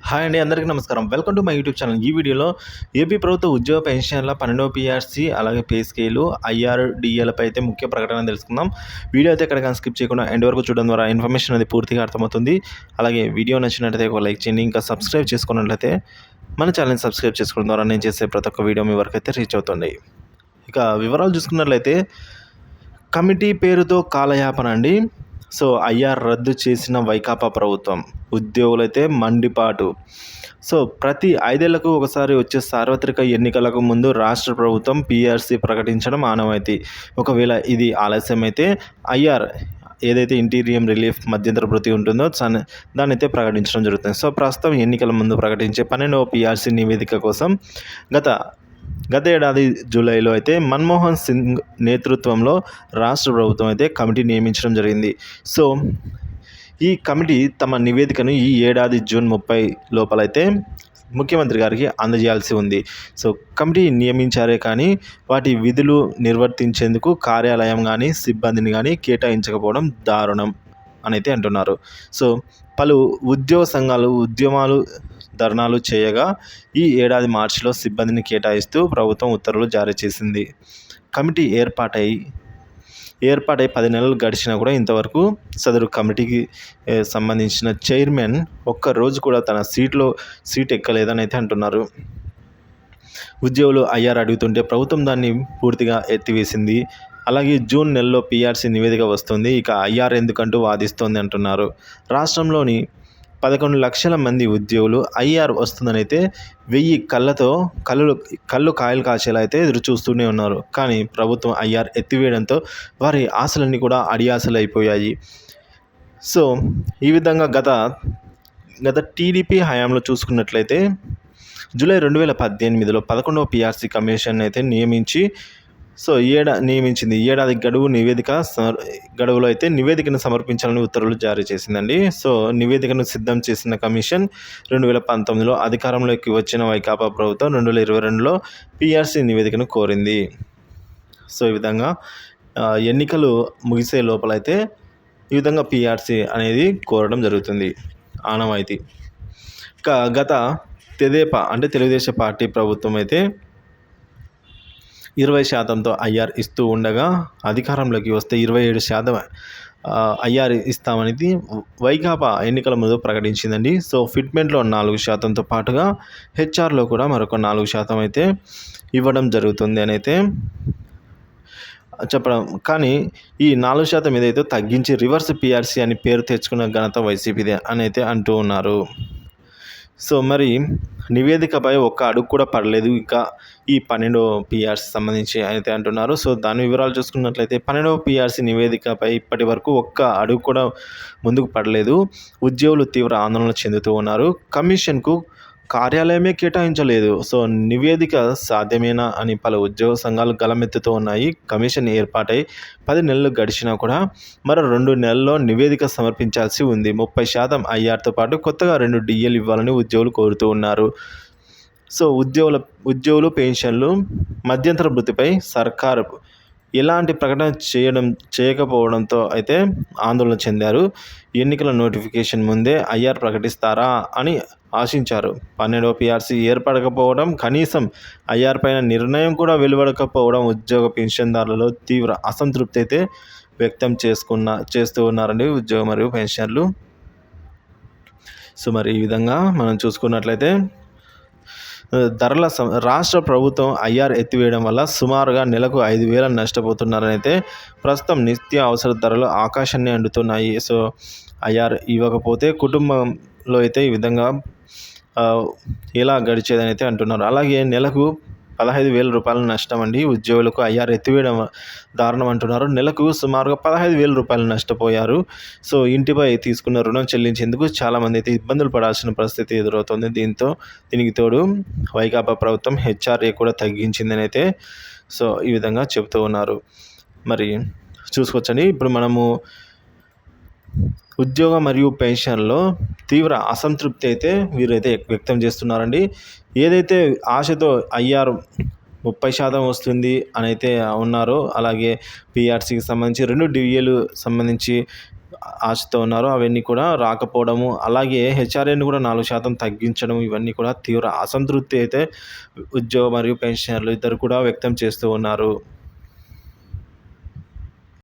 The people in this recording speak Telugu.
హాయ్ అండి, అందరికీ నమస్కారం. Welcome to my YouTube channel. ఈ వీడియోలో ఏపీ ప్రభుత్వ ఉద్యోగ పెన్షన్ల 12వ పీఆర్సీ అలాగే పే స్కేలు ఐఆర్డీఏలపై అయితే ముఖ్య ప్రకటన తెలుసుకుందాం. వీడియో అయితే ఎక్కడ స్కిప్ చేయకుండా ఎండ్ వరకు చూడడం ద్వారా ఇన్ఫర్మేషన్ అనేది పూర్తిగా అర్థమవుతుంది. అలాగే వీడియో నచ్చినట్లయితే ఒక లైక్ చేయండి. ఇంకా సబ్స్క్రైబ్ చేసుకున్నట్లయితే మన ఛానల్ని సబ్స్క్రైబ్ చేసుకోవడం ద్వారా నేను చేసే ప్రతి ఒక్క వీడియో మీ వరకు అయితే రీచ్ అవుతుంది. ఇక వివరాలు చూసుకున్నట్లయితే కమిటీ పేరుతో కాలయాపన అండి. సో ఐఆర్ రద్దు చేసిన వైకాపా ప్రభుత్వం, ఉద్యోగులైతే మండిపాటు. సో ప్రతి 5 ఏళ్లకు ఒకసారి వచ్చే సార్వత్రిక ఎన్నికలకు ముందు రాష్ట్ర ప్రభుత్వం పీఆర్సీ ప్రకటించడం ఆనవాయితీ. ఒకవేళ ఇది ఆలస్యమైతే ఐఆర్ ఏదైతే ఇంటీరియం రిలీఫ్ మధ్యంతర భృతి ఉంటుందో దాన్ని అయితే ప్రకటించడం జరుగుతుంది. సో ప్రస్తుతం ఎన్నికల ముందు ప్రకటించే 12వ పీఆర్సీ నివేదిక కోసం గత ఏడాది జూలైలో అయితే మన్మోహన్ సింగ్ నేతృత్వంలో రాష్ట్ర ప్రభుత్వం అయితే కమిటీ నియమించడం జరిగింది. సో ఈ కమిటీ తమ నివేదికను ఈ ఏడాది జూన్ 30 లోపలైతే ముఖ్యమంత్రి గారికి అందజేయాల్సి ఉంది. సో కమిటీ నియమించారే కానీ వాటి విధులు నిర్వర్తించేందుకు కార్యాలయం కానీ సిబ్బందిని కానీ కేటాయించకపోవడం దారుణం అని అయితే అంటున్నారు. సో పలు ఉద్యోగ సంఘాలు ఉద్యమాలు ధర్నాలు చేయగా ఈ ఏడాది మార్చిలో సిబ్బందిని కేటాయిస్తూ ప్రభుత్వం ఉత్తర్వులు జారీ చేసింది. కమిటీ ఏర్పాటై 10 నెలలు గడిచినా కూడా ఇంతవరకు సదరు కమిటీకి సంబంధించిన చైర్మన్ ఒక్కరోజు కూడా తన సీట్ ఎక్కలేదని అయితే అంటున్నారు. ఉద్యోగులు ఐఆర్ అడుగుతుంటే ప్రభుత్వం దాన్ని పూర్తిగా ఎత్తివేసింది. అలాగే జూన్ నెలలో పీఆర్సీ నివేదిక వస్తుంది, ఇక ఐఆర్ ఎందుకంటూ వాదిస్తోంది అంటున్నారు. రాష్ట్రంలోని 11 లక్షల మంది ఉద్యోగులు ఐఆర్ వస్తుందని అయితే 1000 కళ్ళతో కళ్ళు కాయలు కాచేలా అయితే ఎదురు చూస్తూనే ఉన్నారు. కానీ ప్రభుత్వం ఐఆర్ ఎత్తివేయడంతో వారి ఆశలన్నీ కూడా అడియాసలు అయిపోయాయి. సో ఈ విధంగా గత టీడీపీ హయాంలో చూసుకున్నట్లయితే జూలై 2018లో 11వ పీఆర్సీ కమిషన్ అయితే నియమించింది. ఏడాది గడువులో అయితే నివేదికను సమర్పించాలని ఉత్తర్వులు జారీ చేసిందండి. సో నివేదికను సిద్ధం చేసిన కమిషన్ 2019లో అధికారంలోకి వచ్చిన వైకాపా ప్రభుత్వం 2022లో పీఆర్సీ నివేదికను కోరింది. సో ఈ విధంగా ఎన్నికలు ముగిసే లోపలైతే ఈ విధంగా పీఆర్సీ అనేది కోరడం జరుగుతుంది, ఆనవాయితీ. గత తెదేపా అంటే తెలుగుదేశం పార్టీ ప్రభుత్వం అయితే 20%తో ఐఆర్ ఇస్తూ ఉండగా అధికారంలోకి వస్తే 27% ఐఆర్ ఇస్తామనేది వైకాపా ఎన్నికల ముందు ప్రకటించిందండి. సో ఫిట్మెంట్లో 4%తో పాటుగా హెచ్ఆర్లో కూడా మరొక 4% అయితే ఇవ్వడం జరుగుతుంది అని అయితే చెప్పడం. కానీ ఈ 4% ఏదైతే తగ్గించి రివర్స్ పీఆర్సీ అని పేరు తెచ్చుకున్న ఘనత వైసీపీదే అని అయితే అంటూ ఉన్నారు. సో మరి నివేదికపై ఒక్క అడుగు కూడా పడలేదు ఇంకా ఈ 12వ పీఆర్సీ సంబంధించి అయితే అంటున్నారు. సో దాని వివరాలు చూసుకున్నట్లయితే 12వ పీఆర్సీ నివేదికపై ఇప్పటి వరకు ఒక్క అడుగు కూడా ముందుకు పడలేదు. ఉద్యోగులు తీవ్ర ఆందోళన చెందుతూ ఉన్నారు. కమిషన్కు కార్యాలయమే కేటాయించలేదు. సో నివేదిక సాధ్యమేనా అని పలు ఉద్యోగ సంఘాలు గలమెత్తుతూ ఉన్నాయి. కమిషన్ ఏర్పాటై 10 నెలలు గడిచినా కూడా మరో 2 నెలల్లో నివేదిక సమర్పించాల్సి ఉంది. 30% ఐఆర్తో పాటు కొత్తగా 2 డిఏలు ఇవ్వాలని ఉద్యోగులు కోరుతూ ఉన్నారు. సో ఉద్యోగులు పెన్షన్లు మధ్యంతర భృతిపై సర్కారు ఎలాంటి ప్రకటన చేయకపోవడంతో అయితే ఆందోళన చెందారు. ఎన్నికల నోటిఫికేషన్ ముందే ఐఆర్ ప్రకటిస్తారా అని ఆశించారు. 12వ పీఆర్సీ ఏర్పడకపోవడం, కనీసం ఐఆర్ పైన నిర్ణయం కూడా వెలువడకపోవడం ఉద్యోగ పెన్షన్దారులలో తీవ్ర అసంతృప్తి అయితే వ్యక్తం చేస్తూ ఉన్నారండి ఉద్యోగ మరియు పెన్షనర్లు. సో మరి ఈ విధంగా మనం చూసుకున్నట్లయితే రాష్ట్ర ప్రభుత్వం ఐఆర్ ఎత్తివేయడం వల్ల సుమారుగా నెలకు 5,000 నష్టపోతున్నారని అయితే ప్రస్తుతం నిత్య అవసర ధరలు ఆకాశాన్ని అంటుతున్నాయి. సో ఐఆర్ ఇవ్వకపోతే కుటుంబంలో అయితే ఈ విధంగా ఎలా గడిచేదని అయితే అంటున్నారు. అలాగే నెలకు 15,000 రూపాయల నష్టం అండి ఉద్యోగులకు ఐఆర్ ఎత్తివేయడం దారుణం అంటున్నారు. నెలకు సుమారుగా 15,000 రూపాయలు నష్టపోయారు. సో ఇంటిపై తీసుకున్న రుణం చెల్లించేందుకు చాలామంది అయితే ఇబ్బందులు పడాల్సిన పరిస్థితి ఎదురవుతుంది. దీనికి తోడు వైకాపా ప్రభుత్వం హెచ్ఆర్ఏ కూడా తగ్గించిందని అయితే సో ఈ విధంగా చెబుతూ ఉన్నారు. మరి చూసుకోవచ్చండి, ఇప్పుడు మనము ఉద్యోగ మరియు పెన్షన్లో తీవ్ర అసంతృప్తి అయితే వీరైతే వ్యక్తం చేస్తున్నారండి. ఏదైతే ఆశతో ఐఆర్ 30% వస్తుంది అని అయితే ఉన్నారో, అలాగే పీఆర్సీకి సంబంధించి 2 డిఏలు సంబంధించి ఆశతో ఉన్నారో అవన్నీ కూడా రాకపోవడము, అలాగే హెచ్ఆర్ఏని కూడా 4% తగ్గించడం, ఇవన్నీ కూడా తీవ్ర అసంతృప్తి అయితే ఉద్యోగ మరియు పెన్షనర్లు ఇద్దరు కూడా వ్యక్తం చేస్తూ ఉన్నారు.